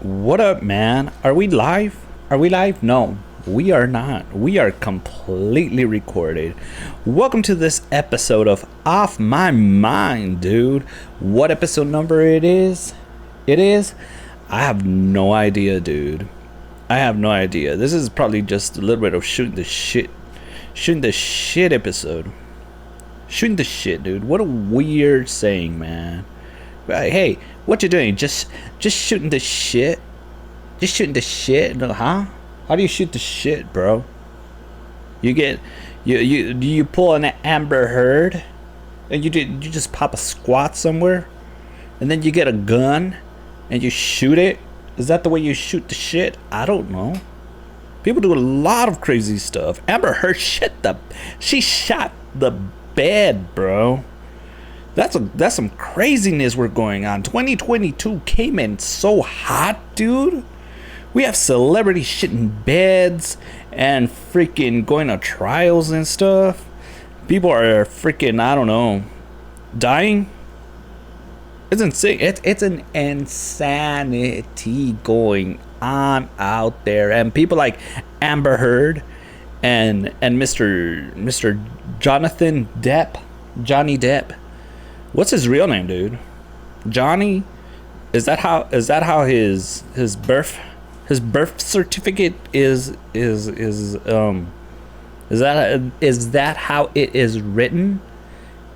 What up, man? Are we live? Are we live? No, we are not. We are completely recorded. Welcome to this episode of Off My Mind, dude. What episode number it is? It is? I have no idea, dude. I have no idea. This is probably just a little bit of shooting the shit episode. Shooting the shit, dude. What a weird saying, man. Right, hey, what you doing? Just shooting the shit? Just shooting the shit? No, huh? How do you shoot the shit, bro? You pull an Amber Heard and you just pop a squat somewhere and then you get a gun and you shoot it? Is that the way you shoot the shit? I don't know. People do a lot of crazy stuff. Amber Heard she shot the bed, bro. That's some craziness we're going on. 2022 came in so hot, dude. We have celebrities shitting beds and freaking going to trials and stuff. People are freaking, I don't know, dying. It's insane. It's an insanity going on out there, and people like Amber Heard and Mr. Jonathan Depp, Johnny Depp. What's his real name, dude? Johnny? Is that how his birth certificate is that how it is written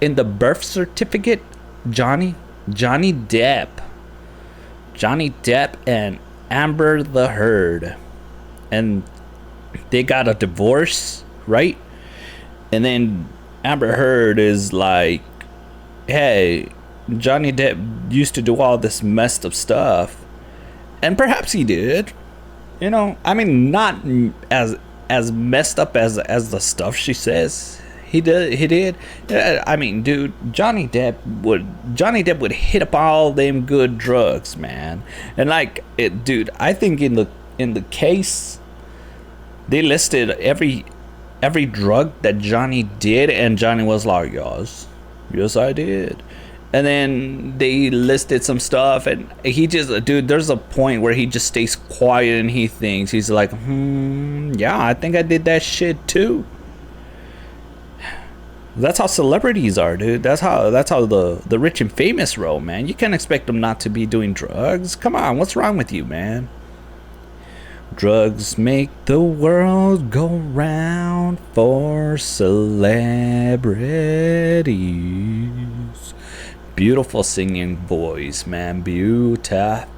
in the birth certificate? Johnny Depp and Amber the Heard, and they got a divorce, right? And then Amber Heard is like, hey, Johnny Depp used to do all this messed up stuff, and perhaps he did. You know, I mean, not as messed up as the stuff she says he did. I mean, dude, Johnny Depp would hit up all them good drugs, man. And like it, dude, I think in the case they listed every drug that Johnny did, and Johnny was like, yes, I did. And then they listed some stuff, and he just, dude, there's a point where he just stays quiet and he thinks. He's like, yeah, I think I did that shit too. That's how celebrities are, dude. That's how the rich and famous roll, man. You can't expect them not to be doing drugs. Come on, what's wrong with you, man? Drugs make the world go round for celebrities. Beautiful singing voice, man. Beautiful.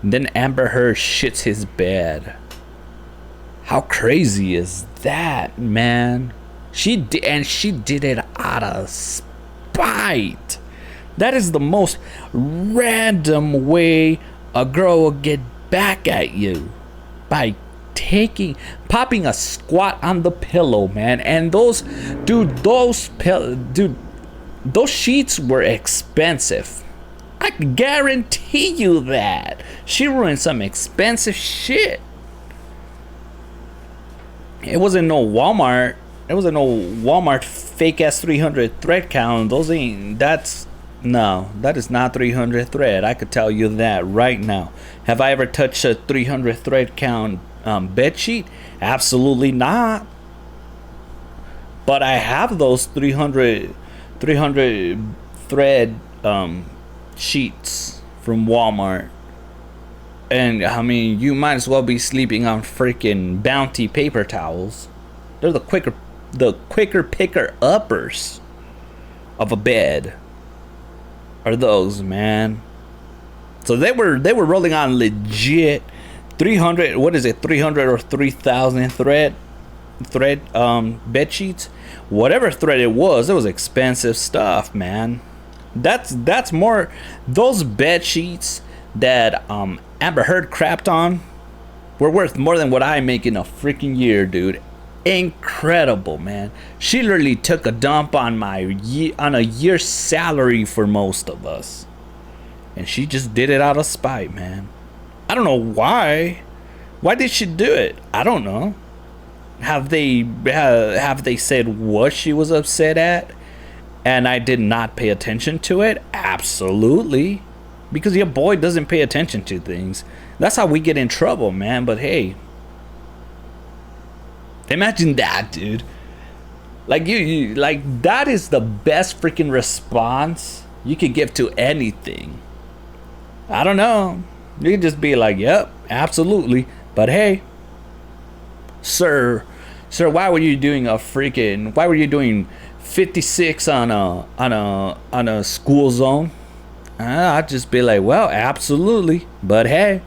Then Amber Heard shits his bed. How crazy is that, man? She did it out of spite. That is the most random way a girl will get back at you, by popping a squat on the pillow, man. And those sheets were expensive. I can guarantee you that she ruined some expensive shit. It wasn't no Walmart fake ass 300 thread count. That is not 300 thread. I could tell you that right now. Have I ever touched a 300 thread count bed sheet? Absolutely not. But I have those 300 thread sheets from Walmart. And I mean, you might as well be sleeping on freaking Bounty paper towels. They're the quicker picker uppers of a bed. Are those, man? So they were rolling on legit 300, what is it, 300 or 3,000 thread bed sheets. Whatever thread it was expensive stuff, man. That's more, those bed sheets that Amber Heard crapped on were worth more than what I make in a freaking year, dude. Incredible, man. She literally took a dump on a year's salary for most of us, and she just did it out of spite, man. I don't know why. Why did she do it? I don't know. Have they said what she was upset at, and I did not pay attention to it? Absolutely. because your boy doesn't pay attention to things. That's how we get in trouble, man. But hey, imagine that, dude. Like you like that is the best freaking response you could give to anything. I don't know. You could just be like, "Yep, absolutely." But hey, sir, why were you doing 56 on a school zone? I'd just be like, well, absolutely. But hey,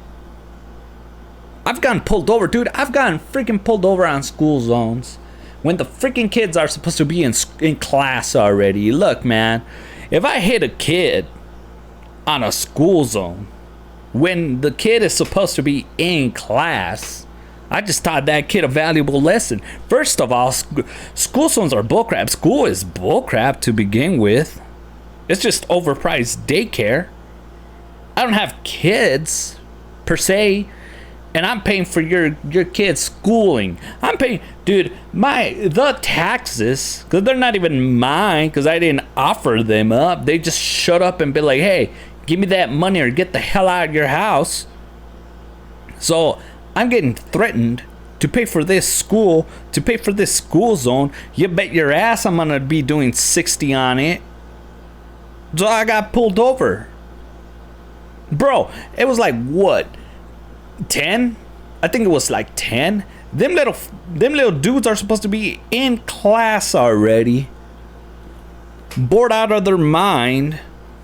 I've gotten pulled over, dude. I've gotten freaking pulled over on school zones when the freaking kids are supposed to be in class already. Look, man, if I hit a kid on a school zone when the kid is supposed to be in class, I just taught that kid a valuable lesson. First of all, school zones are bullcrap. School is bullcrap to begin with. It's just overpriced daycare. I don't have kids, per se, and I'm paying for your kid's schooling. I'm paying, dude, the taxes, because they're not even mine, because I didn't offer them up. They just shut up and be like, hey, give me that money or get the hell out of your house. So I'm getting threatened to pay for this school, zone. You bet your ass I'm gonna be doing 60 on it. So I got pulled over. Bro, it was like what? 10? I think it was like 10. Them little dudes are supposed to be in class already. Bored out of their mind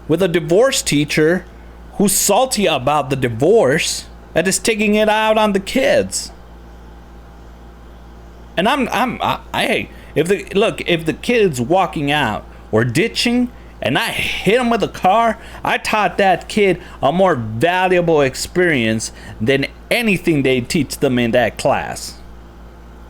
with a divorce teacher who's salty about the divorce and is taking it out on the kids. And if the kid's walking out or ditching and I hit him with a car, I taught that kid a more valuable experience than anything they teach them in that class.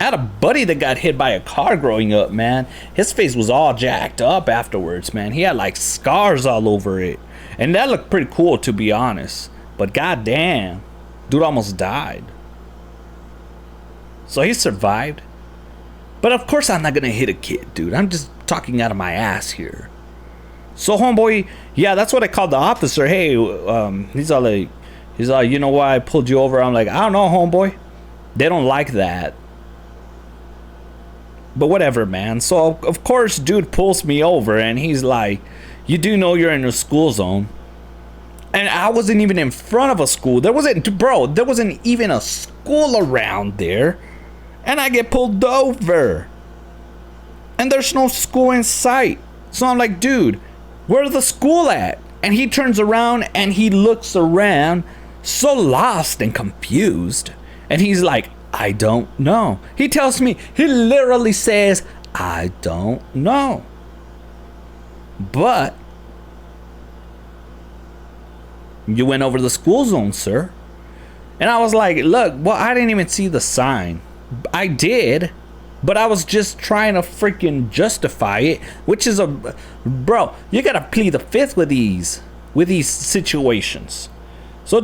I had a buddy that got hit by a car growing up, man. His face was all jacked up afterwards, man. He had like scars all over it. And that looked pretty cool, to be honest. But goddamn, dude almost died. So he survived. But of course I'm not gonna hit a kid, dude. I'm just talking out of my ass here. So homeboy, yeah, that's what I called the officer. Hey, he's all, you know why I pulled you over? I'm like, I don't know, homeboy. They don't like that. But whatever, man. So of course, dude pulls me over and he's like, you do know you're in a school zone. And I wasn't even in front of a school. There wasn't even a school around there. And I get pulled over. And there's no school in sight. So I'm like, dude, where's the school at? And he turns around and he looks around so lost and confused. And he's like, I don't know. He tells me, he literally says, I don't know. But you went over the school zone, sir. And I was like, look, well, I didn't even see the sign. I did, but I was just trying to freaking justify it, which is bro, you gotta plead the fifth with these situations. So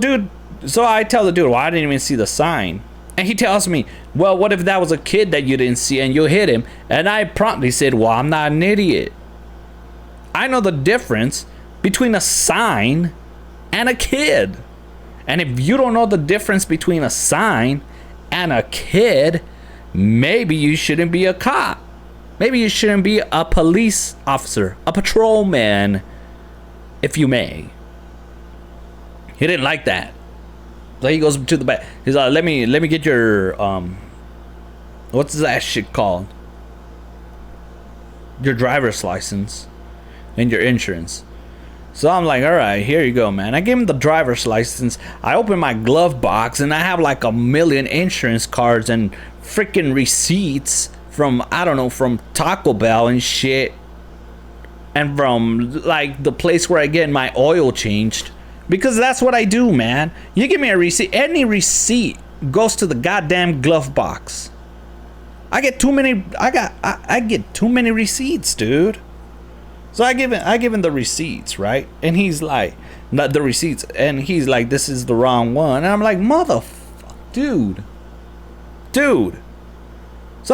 I tell the dude, well, I didn't even see the sign. And he tells me, well, what if that was a kid that you didn't see and you hit him? And I promptly said, well, I'm not an idiot. I know the difference between a sign and a kid. And if you don't know the difference between a sign and a kid, maybe you shouldn't be a cop. Maybe you shouldn't be a police officer, a patrolman, if you may. He didn't like that. So he goes to the back. He's like, let me get your what's that shit called? Your driver's license and your insurance. So I'm like, all right, here you go, man. I gave him the driver's license. I open my glove box and I have like a million insurance cards and freaking receipts from, I don't know, from Taco Bell and shit. And from like the place where I get my oil changed. Because that's what I do, man. You give me a receipt. Any receipt goes to the goddamn glove box. I get too many receipts, dude. So I give him the receipts, right? And he's like, not the receipts, and he's like, this is the wrong one. And I'm like, dude. So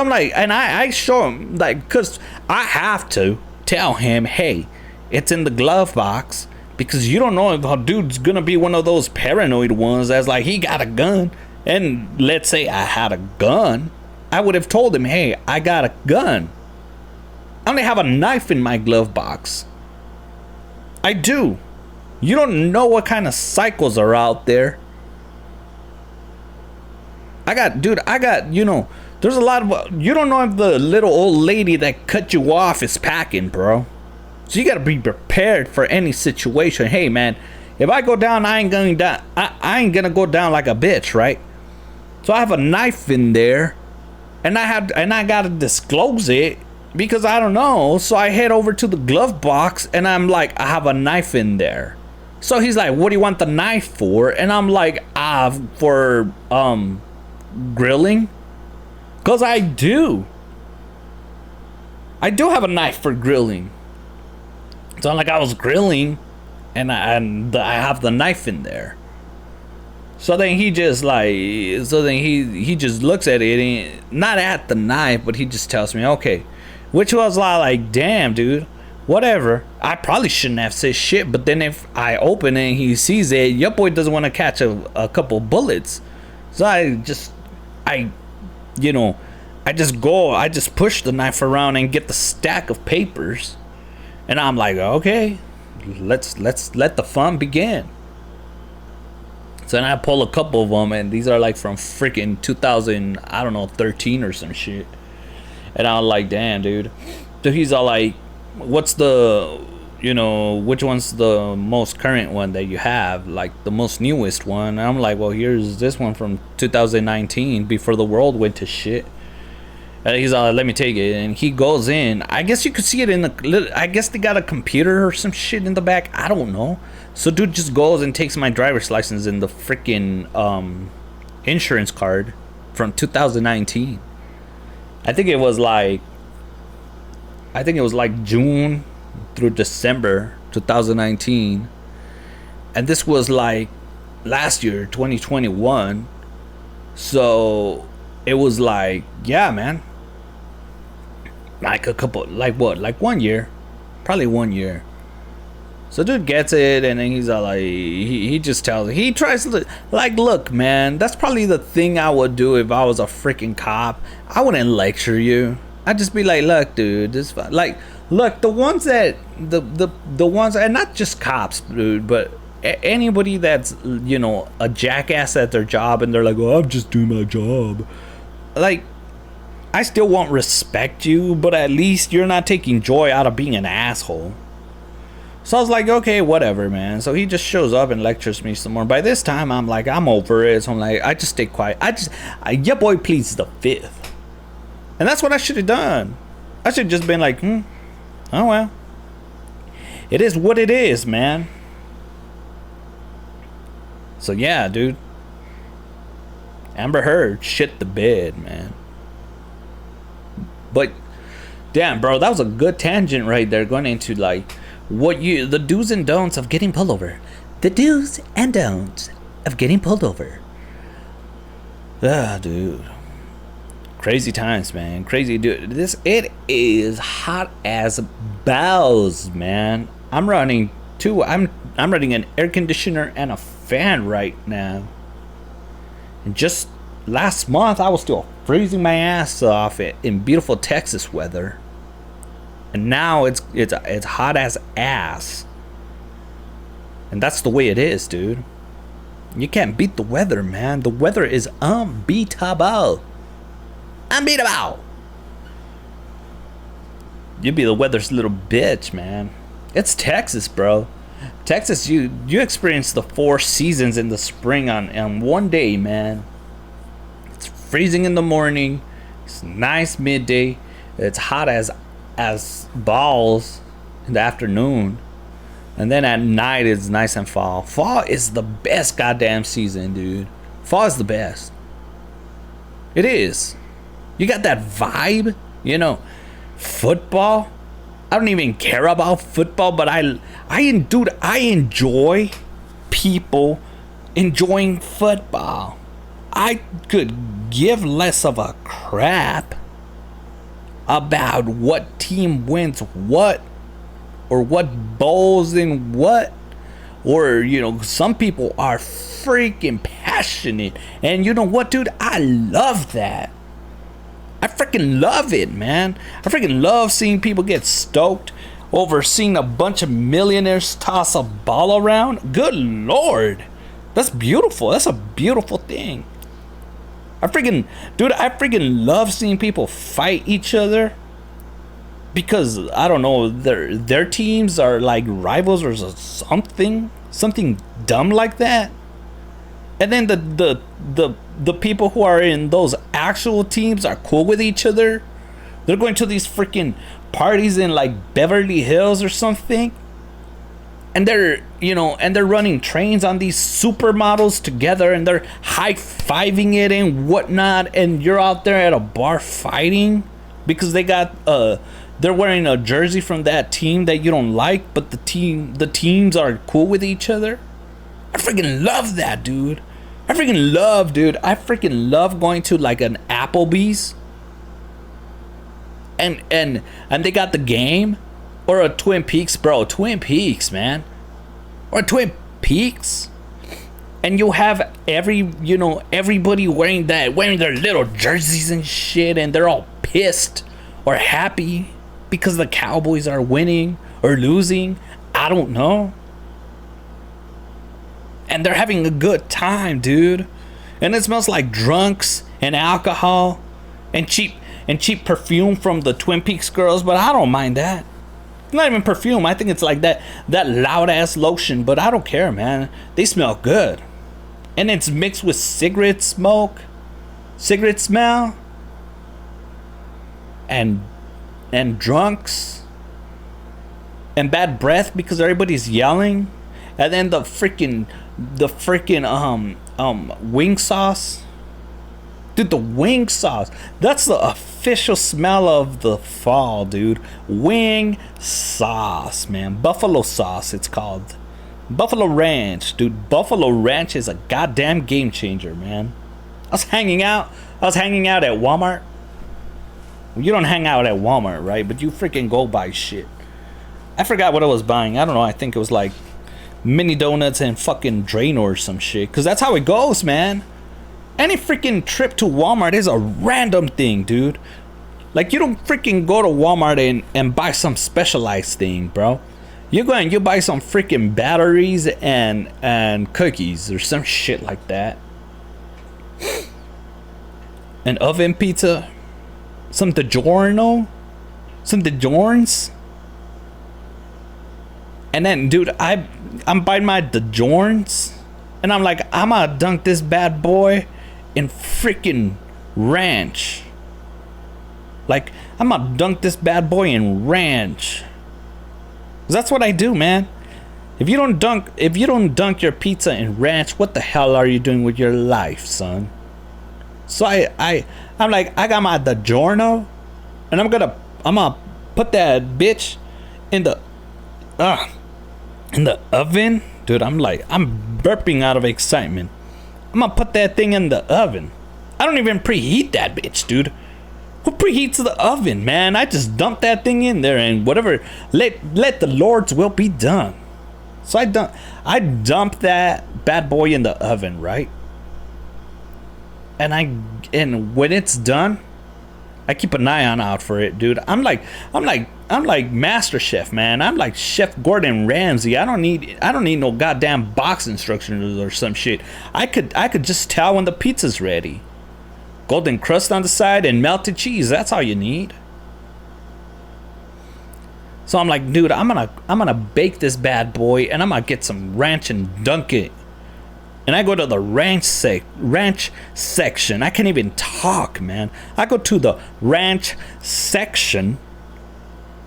I'm like, and I show him, like, because I have to tell him, hey, it's in the glove box. Because you don't know if a dude's gonna be one of those paranoid ones that's like, he got a gun. And let's say I had a gun. I would have told him, hey, I got a gun. I only have a knife in my glove box. I do. You don't know what kind of cycles are out there. There's a lot of, you don't know if the little old lady that cut you off is packing, bro. So you gotta be prepared for any situation. Hey, man, if I go down, I ain't gonna go down like a bitch, right? So I have a knife in there, and I gotta disclose it because I don't know. So I head over to the glove box, and I'm like, I have a knife in there. So he's like, what do you want the knife for? And I'm like, for grilling. Cause I do have a knife for grilling. It's not like I was grilling and I have the knife in there. So then he just he just looks at it, and not at the knife, but he just tells me, okay, which was like, damn, dude, whatever. I probably shouldn't have said shit, but then if I open it and he sees it, your boy doesn't want to catch a couple bullets. So I just push the knife around and get the stack of papers, and I'm like, okay, let's let the fun begin. So then I pull a couple of them, and these are like from freaking 2013 or some shit. And I'm like, damn, dude. So he's all like, what's which one's the most current one that you have, like the most newest one? And I'm like, well, here's this one from 2019, before the world went to shit. And he's all, let me take it. And he goes in. I guess you could see it I guess they got a computer or some shit in the back. I don't know. So dude just goes and takes my driver's license and the freaking insurance card from 2019. I think it was like June through December 2019. And this was like last year, 2021. So it was like, yeah, man. Like 1 year. Probably 1 year. So dude gets it, and then he's all like, he just tells, he tries to, like, look, man, that's probably the thing I would do if I was a freaking cop. I wouldn't lecture you. I'd just be like, look, dude, this, like, look, the ones, and not just cops, dude, but anybody that's, a jackass at their job, and they're like, oh, I'm just doing my job. Like, I still won't respect you, but at least you're not taking joy out of being an asshole. So I was like, okay, whatever, man. So he just shows up and lectures me some more. By this time, I'm like, I'm over it. So I'm like, I just stay quiet. Your boy pleads the fifth. And that's what I should have done. I should have just been like, oh well. It is what it is, man. So yeah, dude. Amber Heard shit the bed, man. But damn, bro, that was a good tangent right there, going into like the do's and don'ts of getting pulled over. The do's and don'ts of getting pulled over. Ah, dude. Crazy times, man. Crazy, dude. It is hot as balls, man. I'm running an air conditioner and a fan right now. And just last month, I was still freezing my ass off in beautiful Texas weather. And now it's hot as ass. And that's the way it is, dude. You can't beat the weather, man. The weather is unbeatable. Unbeatable. You be the weather's little bitch, man. It's Texas, bro. Texas, you experience the 4 seasons in the spring on one day, man. It's freezing in the morning. It's nice midday. It's hot as balls in the afternoon. And then at night it's nice and fall. Fall is the best goddamn season, dude. Fall is the best. It is. You got that vibe, football. I don't even care about football, but I enjoy people enjoying football. I could give less of a crap about what team wins what or what bowls in what. or you know, some people are freaking passionate. And you know what, dude? I love that. I freaking love it, man. I freaking love seeing people get stoked over seeing a bunch of millionaires toss a ball around. Good lord. That's beautiful. That's a beautiful thing. I freaking love seeing people fight each other. Because I don't know, their teams are like rivals or something dumb like that. And then the people who are in those actual teams are cool with each other. They're going to these freaking parties in like Beverly Hills or something. And they're running trains on these supermodels together, and they're high-fiving it and whatnot, and you're out there at a bar fighting because they're wearing a jersey from that team that you don't like, but the teams are cool with each other. I freaking love that, dude. I freaking love going to like an Applebee's and they got the game, or a Twin Peaks, bro. Twin Peaks, man. Or Twin Peaks. And you'll have everybody wearing their little jerseys and shit, and they're all pissed or happy because the Cowboys are winning or losing. I don't know. And they're having a good time, dude. And it smells like drunks and alcohol and cheap perfume from the Twin Peaks girls, but I don't mind that. Not even perfume. I think it's like that loud ass lotion, but I don't care, man. They smell good. And it's mixed with cigarette smell, and drunks, and bad breath because everybody's yelling, and then the freaking wing sauce. Dude, the wing sauce. That's the official smell of the fall, dude. Wing sauce, man. Buffalo sauce, it's called. Buffalo Ranch, dude. Buffalo Ranch is a goddamn game changer, man. I was hanging out at Walmart. You don't hang out at Walmart, right? But you freaking go buy shit. I forgot what I was buying. I don't know. I think it was like mini donuts and fucking Drano or some shit. Because that's how it goes, man. Any freaking trip to Walmart is a random thing, dude. Like, you don't freaking go to Walmart and buy some specialized thing, bro. You go and you buy some freaking batteries and cookies or some shit like that. An oven pizza. Some DiGiorno. Some DiGiorns. And then, dude, I'm buying my DiGiorns. And I'm like, I'm gonna dunk this bad boy in freaking ranch. Like, I'm gonna dunk this bad boy in ranch. 'Cause that's what I do, man. If you don't dunk your pizza in ranch, what the hell are you doing with your life, son? So I'm like, I got my DiGiorno, and I'm gonna put that bitch in the oven. Dude, I'm burping out of excitement. I'm gonna put that thing in the oven. I don't even preheat that bitch, dude. Who preheats the oven, man? I just dump that thing in there and whatever. Let the Lord's will be done. So I dump that bad boy in the oven, right? And when it's done, I keep an eye out for it, dude. I'm like Master Chef, man. I'm like Chef Gordon Ramsay. I don't need no goddamn box instructions or some shit. I could just tell when the pizza's ready. Golden crust on the side and melted cheese. That's all you need. So I'm like, dude, I'm gonna bake this bad boy, and I'm gonna get some ranch and dunk it. And I go to the ranch section. I can't even talk, man. I go to the ranch section,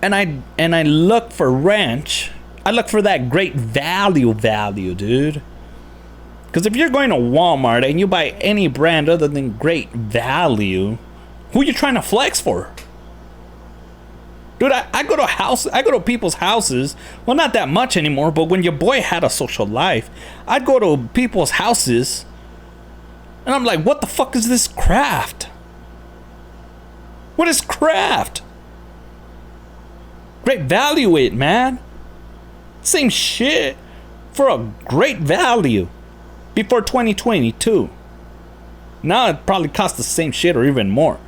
and I look for ranch. I look for that great value, dude. Because if you're going to Walmart and you buy any brand other than Great Value, who are you trying to flex for? Dude, I go to people's houses. Well, not that much anymore, but when your boy had a social life, I'd go to people's houses, and I'm like, what the fuck is this craft? What is craft? Great Value it, man. Same shit. for a great value before 2022. Now it probably costs the same shit or even more.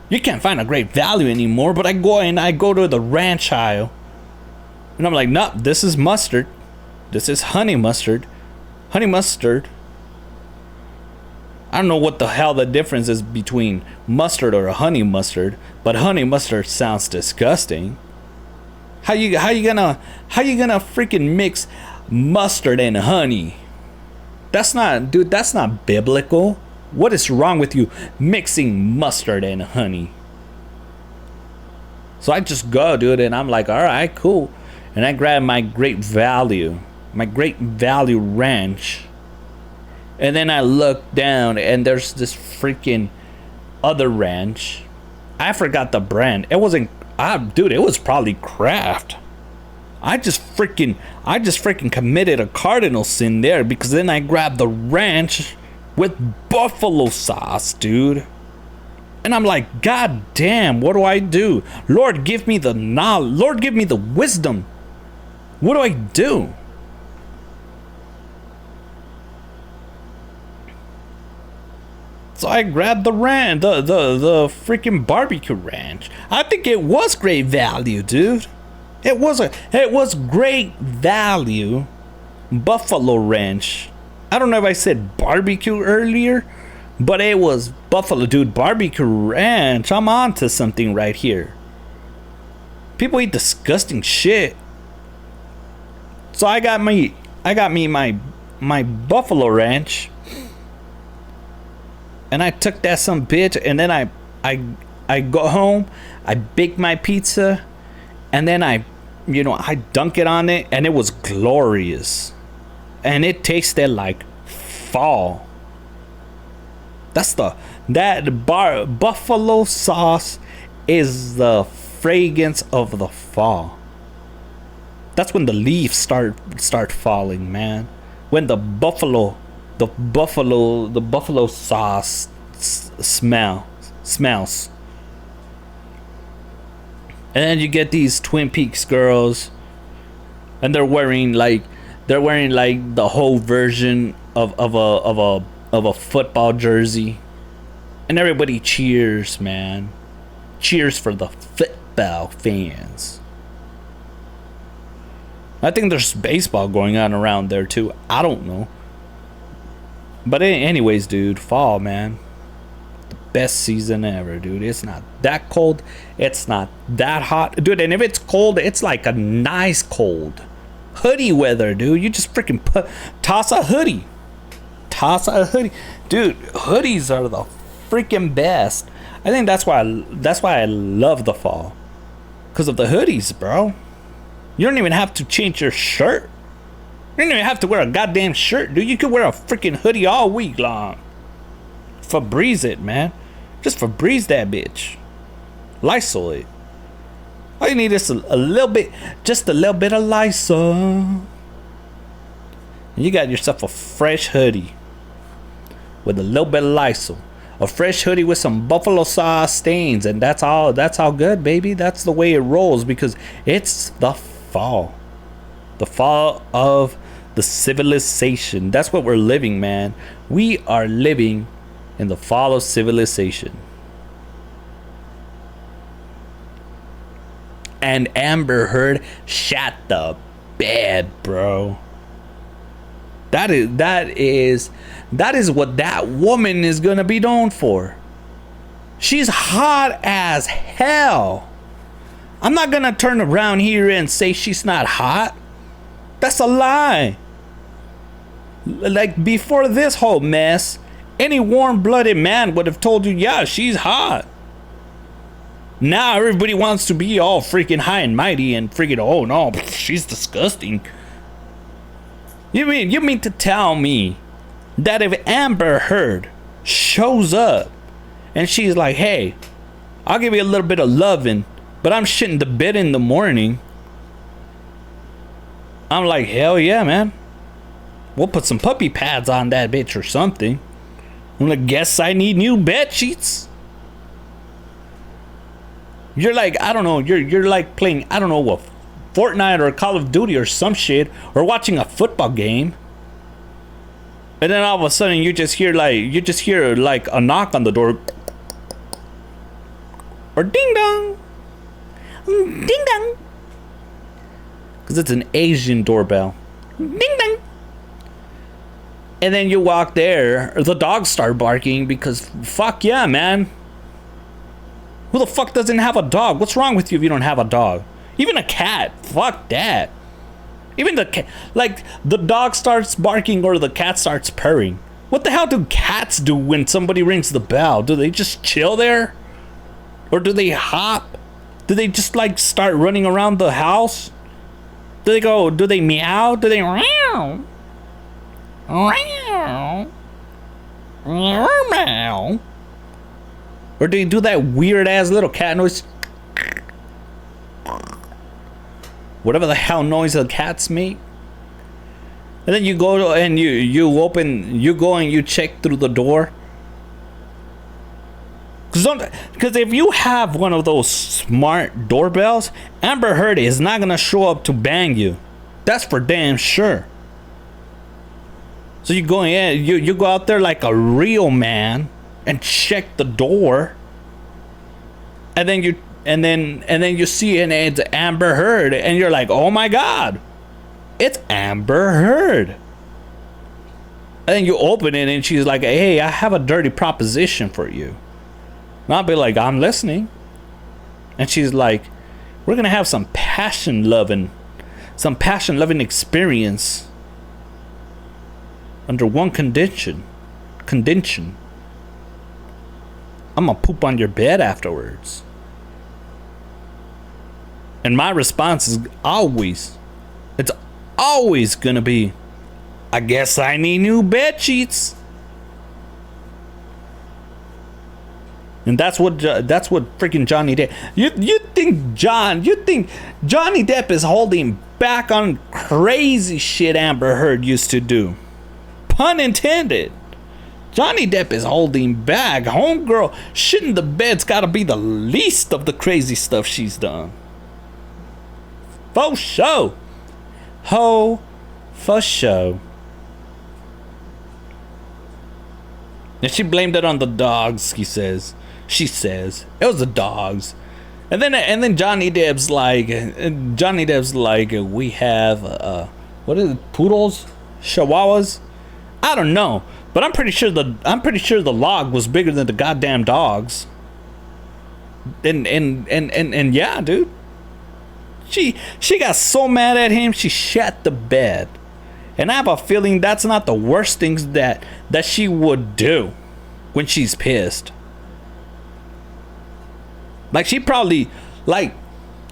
You can't find a great value anymore, but I go to the ranch aisle and I'm like, nope, this is mustard. This is honey mustard. Honey mustard. I don't know what the hell the difference is between mustard or a honey mustard, but honey mustard sounds disgusting. How you gonna freaking mix mustard and honey? That's not biblical. What is wrong with you mixing mustard and honey? So I just go, dude, and I'm like, all right, cool. And I grab my Great Value ranch. And then I look down and there's this freaking other ranch. I forgot the brand. It wasn't, dude, it was probably Kraft. I just freaking committed a cardinal sin there, because then I grabbed the ranch with buffalo sauce, dude. And I'm like, God damn, what do I do? Lord, give me the knowledge. Lord, give me the wisdom. What do I do? So I grabbed the ranch, the freaking barbecue ranch. I think it was great value, dude. It was great value. Buffalo ranch. I don't know if I said barbecue earlier, but it was buffalo, dude. Barbecue ranch. I'm on to something right here. People eat disgusting shit. So I got me my buffalo ranch. And I took that some bitch, and then I go home, I bake my pizza, and then I dunk it on it, and it was glorious. And it tasted like fall. Buffalo sauce is the fragrance of the fall. That's when the leaves start falling, man. When the buffalo sauce smells. And then you get these Twin Peaks girls, and they're wearing like the whole version of a football jersey, and everybody cheers, man. Cheers for the football fans. I think there's baseball going on around there too. I don't know. But anyways, dude, fall, man. The best season ever, dude. It's not that cold. It's not that hot. Dude, and if it's cold, it's like a nice cold. Hoodie weather, dude. You just freaking toss a hoodie. Dude, hoodies are the freaking best. I think that's why I love the fall. Because of the hoodies, bro. You don't even have to change your shirt. You don't even have to wear a goddamn shirt, dude. You could wear a freaking hoodie all week long. Febreze it, man. Just Febreze that bitch. Lysol it. All you need is a little bit of Lysol. And you got yourself a fresh hoodie with a little bit of Lysol. A fresh hoodie with some buffalo sauce stains, and that's all good, baby. That's the way it rolls, because it's the fall. The fall of the civilization. That's what we're living, man. We are living in the fall of civilization. And Amber Heard shot the bed, bro. That is what that woman is gonna be known for. She's hot as hell. I'm not gonna turn around here and say she's not hot. That's a lie. Like, before this whole mess, any warm-blooded man would have told you, yeah, she's hot. Now everybody wants to be all freaking high and mighty and freaking, oh no, she's disgusting. You mean to tell me that if Amber Heard shows up and she's like, hey, I'll give you a little bit of loving, but I'm shitting the bed in the morning, I'm like, hell yeah, man. We'll put some puppy pads on that bitch or something. I'm gonna guess I need new bed sheets. You're like, I don't know, you're like playing, I don't know, Fortnite or Call of Duty or some shit, or watching a football game. And then all of a sudden you just hear like a knock on the door. Or ding dong. Ding dong. Because it's an Asian doorbell. Ding dong. And then you walk there, the dogs start barking because fuck yeah, man. Who the fuck doesn't have a dog? What's wrong with you if you don't have a dog? Even a cat. Fuck that. Even the cat, like the dog starts barking or the cat starts purring. What the hell do cats do when somebody rings the bell? Do they just chill there? Or do they hop? Do they just like start running around the house? Do they meow? Do they meow? Meow. Meow. Or do you do that weird ass little cat noise? Whatever the hell noise the cats make. And then you go and you go and you check through the door. Because if you have one of those smart doorbells, Amber Heard is not gonna show up to bang you. That's for damn sure. So you go in, you go out there like a real man and check the door, and then you see and it's Amber Heard, and you're like, oh my god, it's Amber Heard. And then you open it and she's like, hey, I have a dirty proposition for you. And I'll be like, I'm listening. And she's like, we're gonna have some passion loving experience under one condition. I'm gonna poop on your bed afterwards. And my response is it's always gonna be, I guess I need new bed sheets. And that's what freaking Johnny Depp. You think Johnny Depp is holding back on crazy shit Amber Heard used to do? Pun intended. Johnny Depp is holding back. Homegirl shitting the bed's gotta be the least of the crazy stuff she's done. For show. Ho for show. And she blamed it on the dogs, she says. It was the dogs. And then Johnny Depp's like, we have what is it, poodles? Chihuahuas? I don't know. But I'm pretty sure the log was bigger than the goddamn dogs. And yeah, dude. She got so mad at him she shat the bed. And I have a feeling that's not the worst things that she would do when she's pissed. Like she probably, like,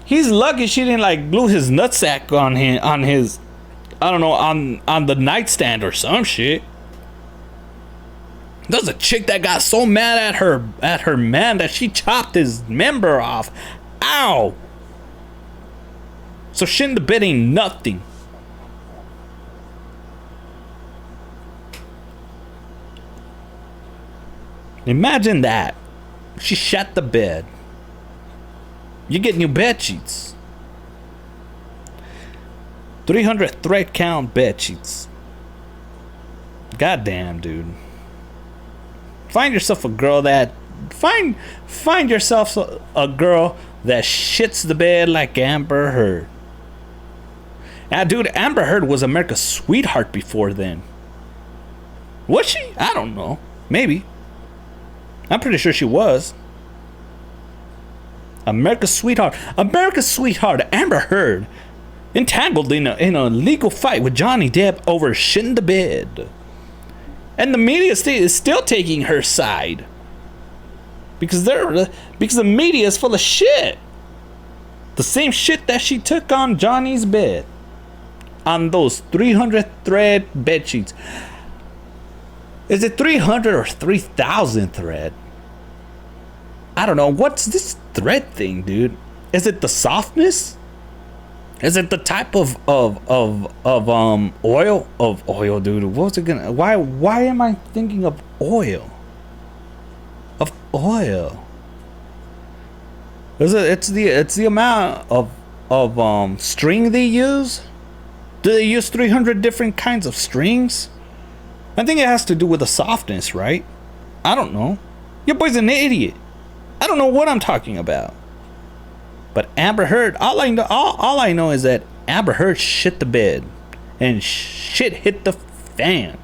he's lucky she didn't like glue his nutsack on his I don't know, on the nightstand or some shit. There's a chick that got so mad at her man that she chopped his member off. Ow! So shitting the bed ain't nothing. Imagine that. She shat the bed. You get new bed sheets. 300 thread count bed sheets. Goddamn, dude. Find yourself a girl that shits the bed like Amber Heard. Now, dude, Amber Heard was America's sweetheart before then. Was she? I don't know. Maybe. I'm pretty sure she was. America's sweetheart, Amber Heard, entangled in a legal fight with Johnny Depp over shitting the bed. And the media is still taking her side. Because the media is full of shit. The same shit that she took on Johnny's bed. On those 300 thread bed sheets. Is it 300 or 3,000 thread? I don't know. What's this thread thing, dude? Is it the softness? Is it the type of oil? Of oil, dude. What's it gonna? Why am I thinking of oil? Of oil. It's the amount of string they use? Do they use 300 different kinds of strings? I think it has to do with the softness, right? I don't know. Your boy's an idiot. I don't know what I'm talking about. But Amber Heard, all I know is that Amber Heard shit the bed, and shit hit the fan.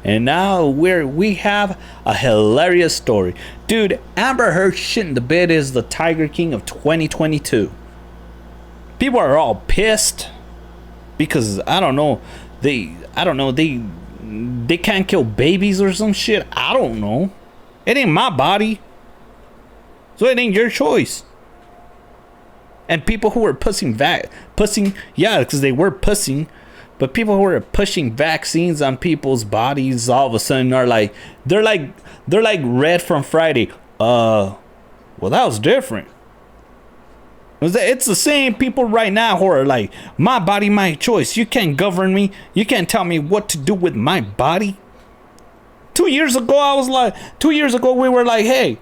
And now we have a hilarious story. Dude, Amber Heard shit in the bed is the Tiger King of 2022. People are all pissed because they can't kill babies or some shit. I don't know. It ain't my body, so it ain't your choice. And people who are pushing, yeah, because they were pushing, but people who are pushing vaccines on people's bodies all of a sudden are like, they're like Red from Friday. Well, that was different. It's the same people right now who are like, my body, my choice. You can't govern me. You can't tell me what to do with my body. 2 years ago, we were like, hey,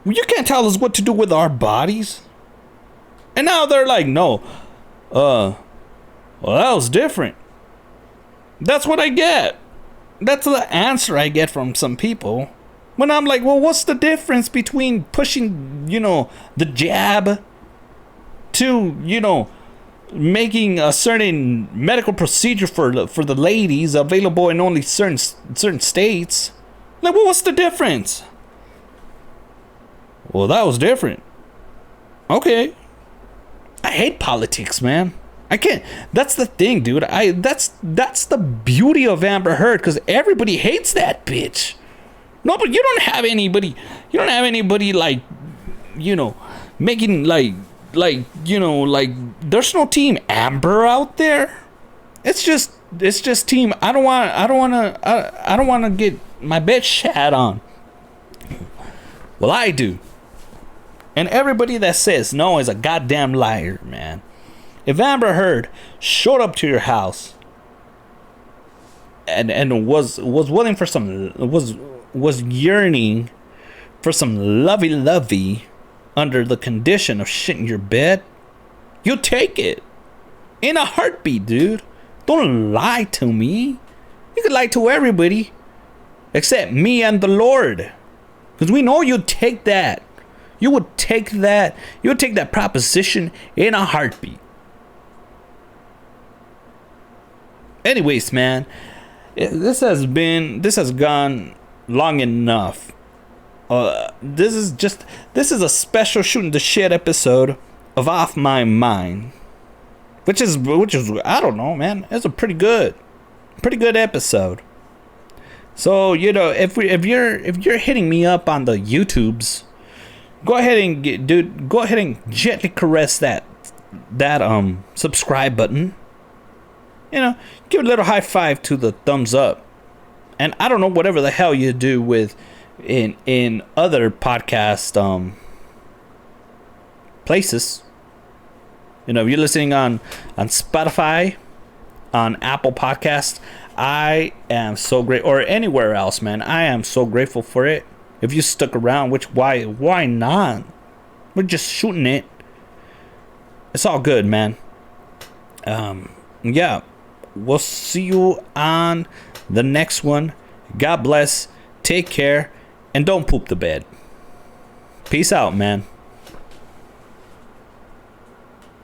you can't tell us what to do with our bodies. And now they're like, no, well, that was different. That's what I get. That's the answer I get from some people. When I'm like, well, what's the difference between pushing, the jab to, making a certain medical procedure for the ladies available in only certain states? Like, well, what's the difference? Well, that was different. Okay. I hate politics, man. I can't. That's the thing, dude. That's the beauty of Amber Heard, because everybody hates that bitch. No, but you don't have anybody like, making like there's no team Amber out there. It's just team. I don't want to get my bitch shat on. Well, I do. And everybody that says no is a goddamn liar, man. If Amber Heard showed up to your house and was willing for was yearning for some lovey under the condition of shit in your bed, you'll take it in a heartbeat, dude. Don't lie to me. You could lie to everybody except me and the Lord, because we know you'd take that. You would take that proposition in a heartbeat. Anyways, man, this has gone long enough. This is a special shooting the shit episode of Off My Mind, which is I don't know, man. It's a pretty good episode. So if you're hitting me up on the YouTubes, go ahead and gently caress that subscribe button. Give a little high five to the thumbs up. And I don't know, whatever the hell you do with in other podcast places. If you're listening on Spotify, on Apple Podcasts, I am so great, or anywhere else, man. I am so grateful for it. If you stuck around, which why not? We're just shooting it. It's all good, man. Yeah. We'll see you on the next one. God bless. Take care. And don't poop the bed. Peace out, man.